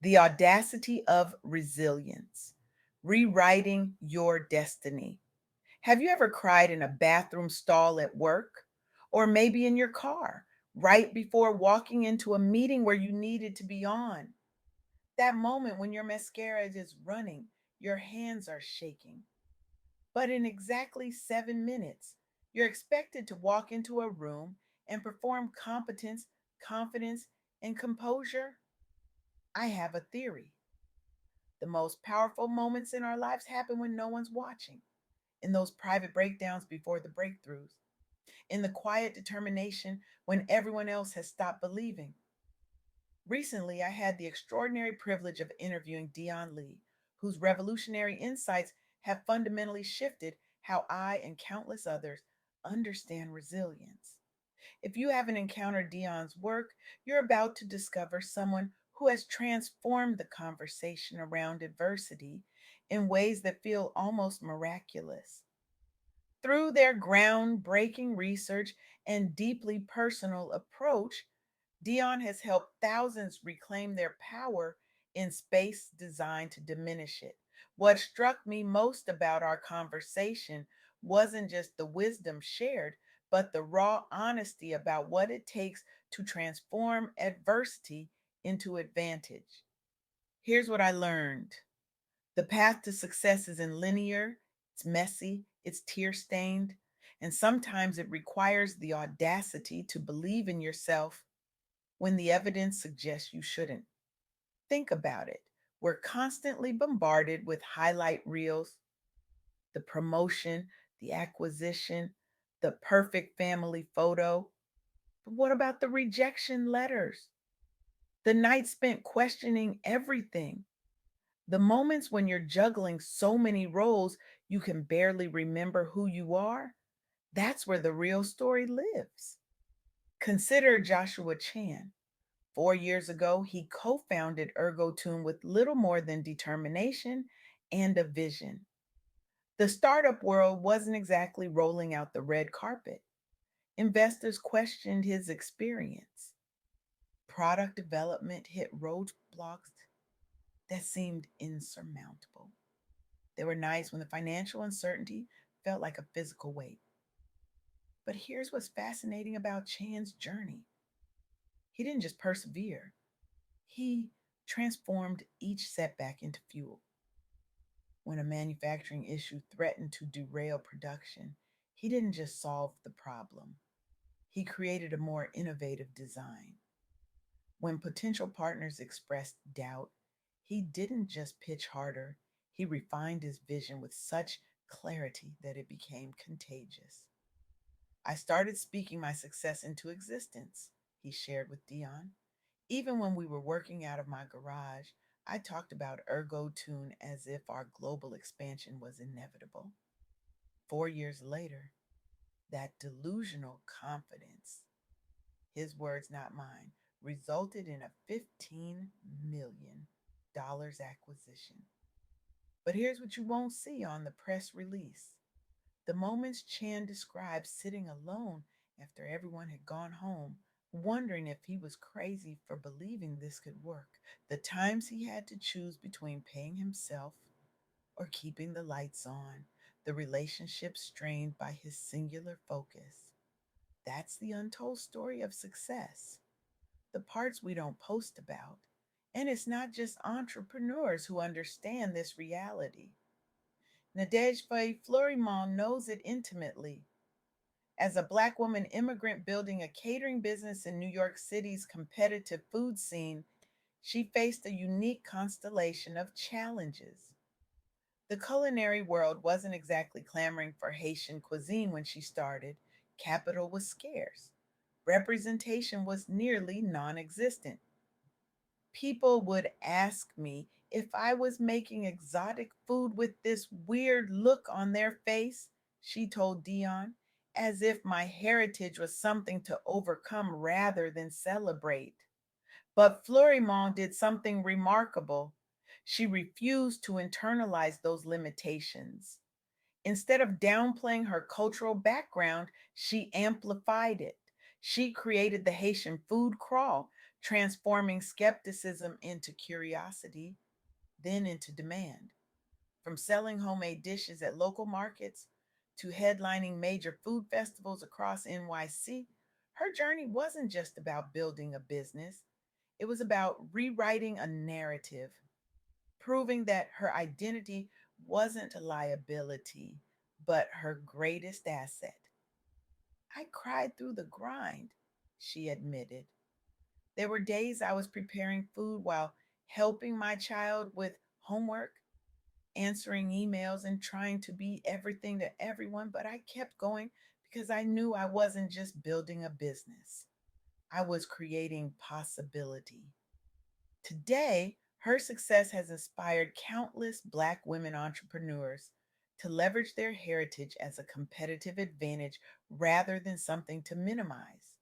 The audacity of resilience, rewriting your destiny. Have you ever cried in a bathroom stall at work? Or maybe in your car, right before walking into a meeting where you needed to be on? That moment when your mascara is running, your hands are shaking. But in exactly 7 minutes, you're expected to walk into a room and perform competence, confidence, and composure. I have a theory. The most powerful moments in our lives happen when no one's watching, in those private breakdowns before the breakthroughs, in the quiet determination when everyone else has stopped believing. Recently, I had the extraordinary privilege of interviewing Dion Lee, whose revolutionary insights have fundamentally shifted how I and countless others understand resilience. If you haven't encountered Dion's work, you're about to discover someone who has transformed the conversation around adversity in ways that feel almost miraculous. Through their groundbreaking research and deeply personal approach, Dion has helped thousands reclaim their power in space designed to diminish it. What struck me most about our conversation wasn't just the wisdom shared, but the raw honesty about what it takes to transform adversity into advantage. Here's what I learned: the path to success isn't linear, it's messy, it's tear stained, and sometimes it requires the audacity to believe in yourself when the evidence suggests you shouldn't. Think about it. We're constantly bombarded with highlight reels, the promotion, the acquisition, the perfect family photo. But what about the rejection letters? The nights spent questioning everything. The moments when you're juggling so many roles you can barely remember who you are? That's where the real story lives. Consider Joshua Chan. 4 years ago, he co founded ErgoTune with little more than determination and a vision. The startup world wasn't exactly rolling out the red carpet. Investors questioned his experience. Product development hit roadblocks that seemed insurmountable. There were nights when the financial uncertainty felt like a physical weight. But here's what's fascinating about Chan's journey: he didn't just persevere, he transformed each setback into fuel. When a manufacturing issue threatened to derail production, he didn't just solve the problem, he created a more innovative design. When potential partners expressed doubt, he didn't just pitch harder, he refined his vision with such clarity that it became contagious. I started speaking my success into existence, he shared with Dion. Even when we were working out of my garage, I talked about ErgoTune as if our global expansion was inevitable. 4 years later, that delusional confidence, his words, not mine, resulted in a $15 million acquisition. But here's what you won't see on the press release: the moments Chan described sitting alone after everyone had gone home, wondering if he was crazy for believing this could work. The times he had to choose between paying himself or keeping the lights on, the relationship strained by his singular focus. That's the untold story of success, the parts we don't post about. And it's not just entrepreneurs who understand this reality. Nadege Florimond knows it intimately. As a Black woman immigrant building a catering business in New York City's competitive food scene, she faced a unique constellation of challenges. The culinary world wasn't exactly clamoring for Haitian cuisine when she started. Capital was scarce. Representation was nearly non existent. People would ask me if I was making exotic food with this weird look on their face, she told Dion, as if my heritage was something to overcome rather than celebrate. But Florimond did something remarkable. She refused to internalize those limitations. Instead of downplaying her cultural background, she amplified it. She created the Haitian food crawl, transforming skepticism into curiosity, then into demand. From selling homemade dishes at local markets to headlining major food festivals across NYC, her journey wasn't just about building a business, it was about rewriting a narrative, proving that her identity wasn't a liability, but her greatest asset. I cried through the grind, she admitted. There were days I was preparing food while helping my child with homework, answering emails, and trying to be everything to everyone, but I kept going because I knew I wasn't just building a business. I was creating possibility. Today, her success has inspired countless Black women entrepreneurs to leverage their heritage as a competitive advantage rather than something to minimize.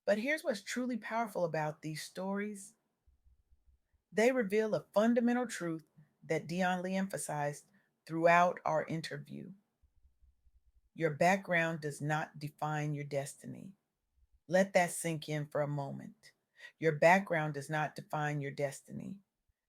But here's what's truly powerful about these stories: they reveal a fundamental truth that Dion Lee emphasized throughout our interview. Your background does not define your destiny. Let that sink in for a moment. Your background does not define your destiny.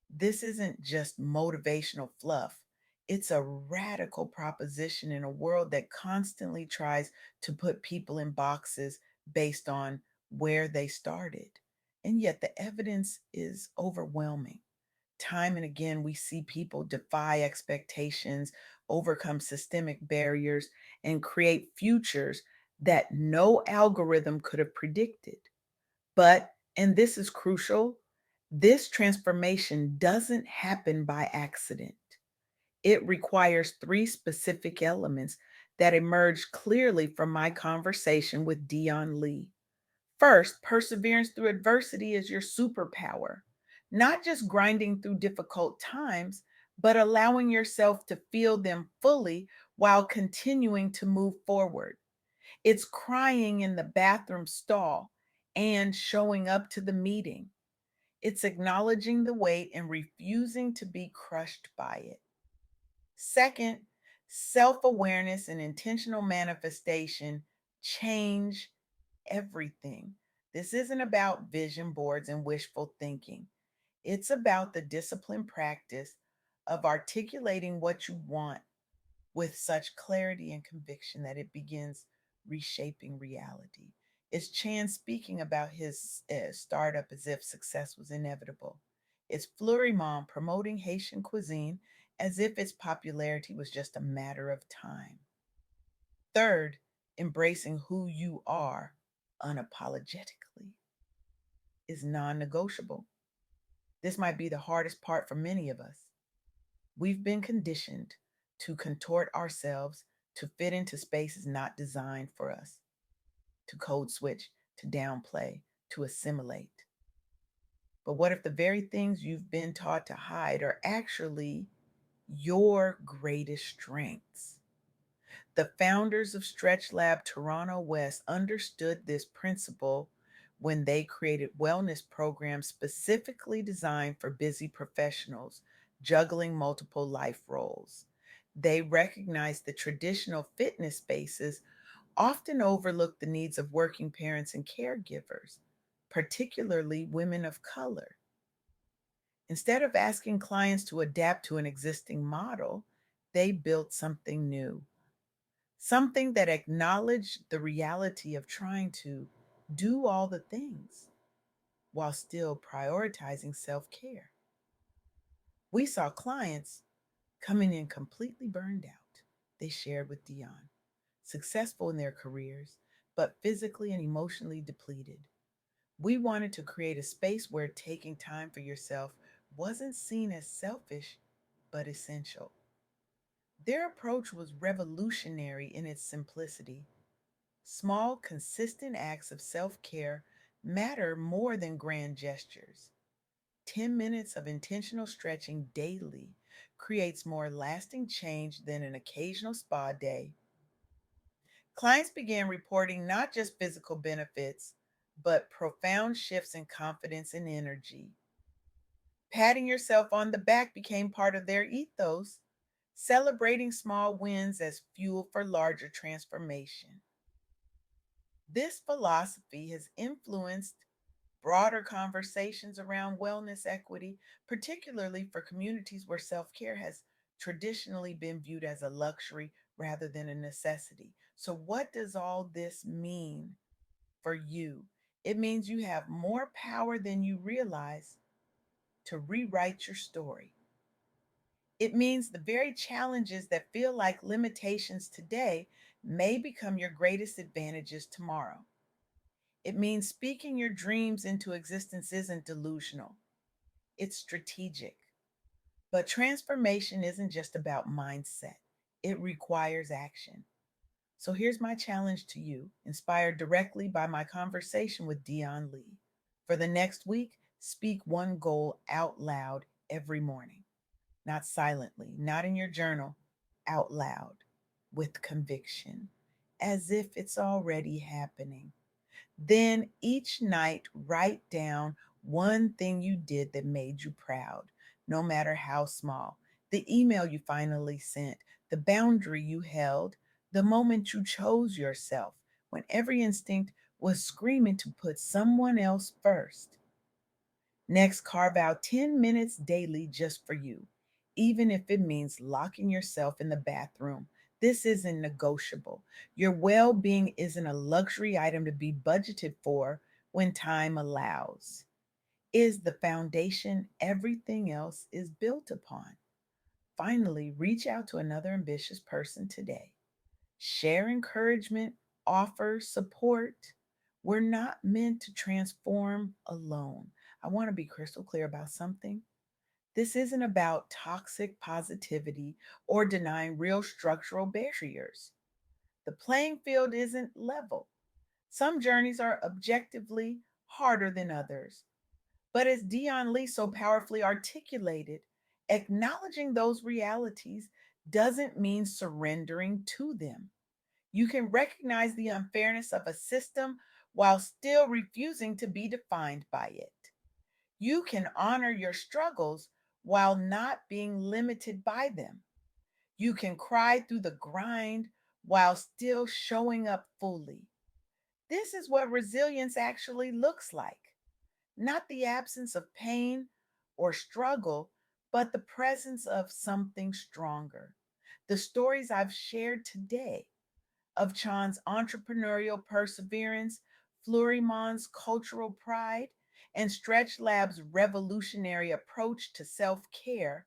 This isn't just motivational fluff. It's a radical proposition in a world that constantly tries to put people in boxes based on where they started. And yet the evidence is overwhelming. Time and again, we see people defy expectations, overcome systemic barriers, and create futures that no algorithm could have predicted. But, and this is crucial, this transformation doesn't happen by accident. It requires three specific elements that emerged clearly from my conversation with Dion Lee. First, perseverance through adversity is your superpower. Not just grinding through difficult times, but allowing yourself to feel them fully while continuing to move forward. It's crying in the bathroom stall and showing up to the meeting. It's acknowledging the weight and refusing to be crushed by it. Second, self awareness and intentional manifestation change everything. This isn't about vision boards and wishful thinking. It's about the disciplined practice of articulating what you want with such clarity and conviction that it begins reshaping reality. It's Chan speaking about his startup as if success was inevitable. It's Fleury Mom promoting Haitian cuisine as if its popularity was just a matter of time. Third, embracing who you are unapologetically is non negotiable. This might be the hardest part for many of us. We've been conditioned to contort ourselves to fit into spaces not designed for us, to code switch, to downplay, to assimilate. But what if the very things you've been taught to hide are actually your greatest strengths? The founders of Stretch Lab Toronto West understood this principle when they created wellness programs specifically designed for busy professionals juggling multiple life roles. They recognized that traditional fitness spaces often overlook the needs of working parents and caregivers, particularly women of color. Instead of asking clients to adapt to an existing model, they built something new, something that acknowledged the reality of trying to do all the things while still prioritizing self care. We saw clients coming in completely burned out, they shared with Dion, successful in their careers, but physically and emotionally depleted. We wanted to create a space where taking time for yourself wasn't seen as selfish, but essential. Their approach was revolutionary in its simplicity. Small, consistent acts of self care matter more than grand gestures. 10 minutes of intentional stretching daily creates more lasting change than an occasional spa day. Clients began reporting not just physical benefits, but profound shifts in confidence and energy. Patting yourself on the back became part of their ethos, celebrating small wins as fuel for larger transformation. This philosophy has influenced broader conversations around wellness equity, particularly for communities where self care has traditionally been viewed as a luxury rather than a necessity. So, what does all this mean for you? It means you have more power than you realize to rewrite your story. It means the very challenges that feel like limitations today may become your greatest advantages tomorrow. It means speaking your dreams into existence isn't delusional, it's strategic. But transformation isn't just about mindset, it requires action. So here's my challenge to you, inspired directly by my conversation with Dion Lee. For the next week, speak one goal out loud every morning, not silently, not in your journal, out loud, with conviction, as if it's already happening. Then each night, write down one thing you did that made you proud, no matter how small. The email you finally sent, the boundary you held, the moment you chose yourself when every instinct was screaming to put someone else first. Next, carve out 10 minutes daily just for you, even if it means locking yourself in the bathroom. This isn't negotiable. Your well being isn't a luxury item to be budgeted for when time allows. Is the foundation everything else is built upon. Finally, reach out to another ambitious person today. Share encouragement, offer support. We're not meant to transform alone. I want to be crystal clear about something. This isn't about toxic positivity or denying real structural barriers. The playing field isn't level. Some journeys are objectively harder than others. But as Dion Lee so powerfully articulated, acknowledging those realities doesn't mean surrendering to them. You can recognize the unfairness of a system while still refusing to be defined by it. You can honor your struggles while not being limited by them. You can cry through the grind while still showing up fully. This is what resilience actually looks like, not the absence of pain or struggle, but the presence of something stronger. The stories I've shared today of Chan's entrepreneurial perseverance, Flurimon's cultural pride, and Stretch Lab's revolutionary approach to self care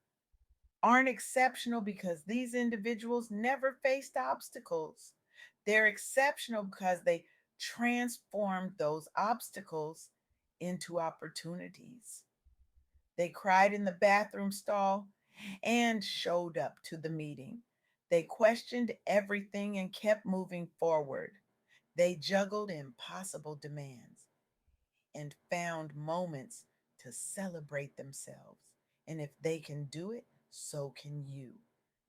aren't exceptional because these individuals never faced obstacles. They're exceptional because they transformed those obstacles into opportunities. They cried in the bathroom stall and showed up to the meeting. They questioned everything and kept moving forward. They juggled impossible demands and found moments to celebrate themselves. And if they can do it, so can you.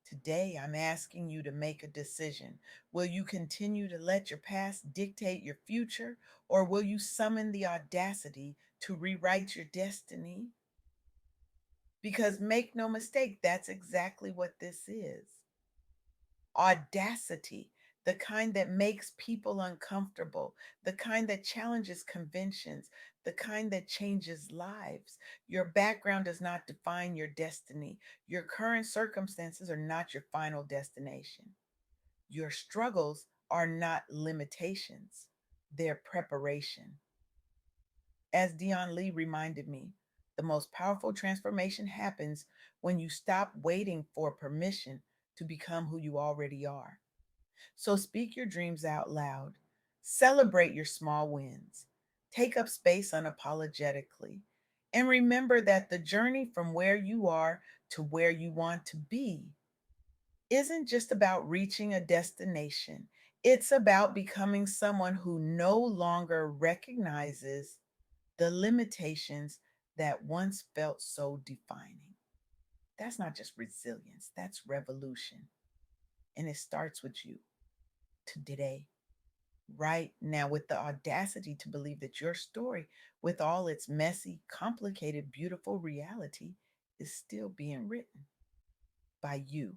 Today, I'm asking you to make a decision. Will you continue to let your past dictate your future, or will you summon the audacity to rewrite your destiny? Because make no mistake, that's exactly what this is: audacity, the kind that makes people uncomfortable, the kind that challenges conventions, the kind that changes lives. Your background does not define your destiny. Your current circumstances are not your final destination. Your struggles are not limitations, they're preparation. As Dion Lee reminded me, the most powerful transformation happens when you stop waiting for permission to become who you already are. So speak your dreams out loud. Celebrate your small wins. Take up space unapologetically. And remember that the journey from where you are to where you want to be isn't just about reaching a destination. It's about becoming someone who no longer recognizes the limitations that once felt so defining. That's not just resilience, that's revolution. And it starts with you today, right now, with the audacity to believe that your story, with all its messy, complicated, beautiful reality, is still being written by you.